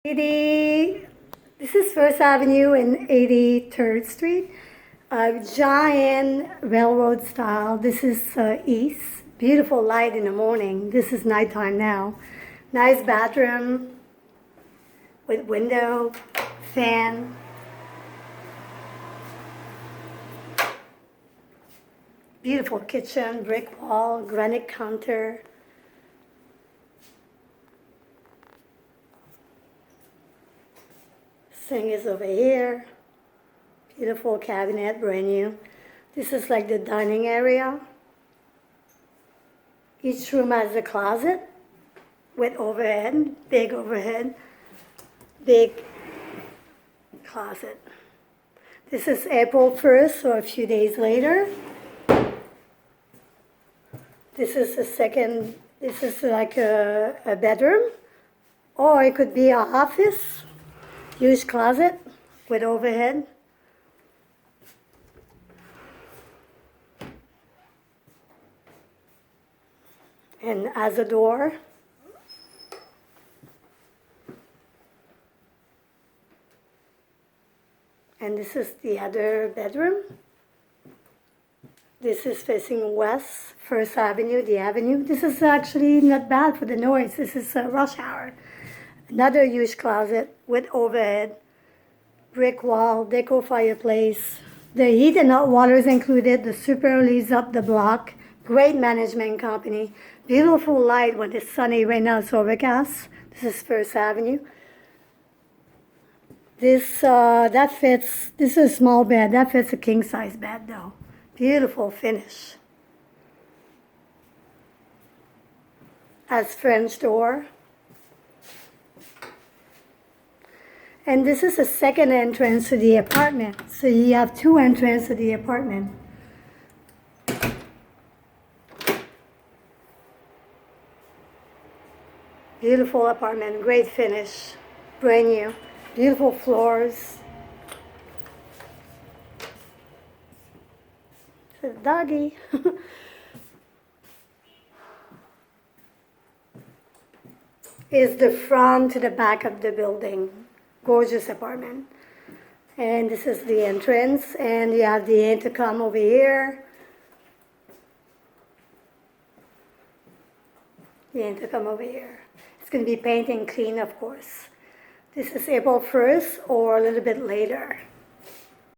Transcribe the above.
This is First Avenue and 83rd Street. Giant railroad style. This is east. Beautiful light in the morning. This is nighttime now. Nice bathroom with window, fan. Beautiful kitchen, brick wall, granite counter. Sink is over here. Beautiful cabinet, brand new. This is like the dining area. Each room has a closet with overhead, big closet. This is April 1st, so a few days later. This is this is like a bedroom, or it could be an office. Huge closet with overhead. And as a door. And this is the other bedroom. This is facing west, First Avenue, the avenue. This is actually not bad for the noise. This is a rush hour. Another huge closet with overhead, brick wall, deco fireplace. The heat and hot water is included. The super leads up the block. Great management company. Beautiful light when it's sunny. Right now it's overcast. This is First Avenue. This this is a small bed. That fits a king size bed though. Beautiful finish. Has French door. And this is a second entrance to the apartment. So you have two entrances to the apartment. Beautiful apartment, great finish, brand new, beautiful floors. It's a doggy. Is the front to the back of the building. Gorgeous apartment. And this is the entrance, and you have the intercom over here. The intercom over here. It's going to be painted and clean, of course. This is April 1st or a little bit later.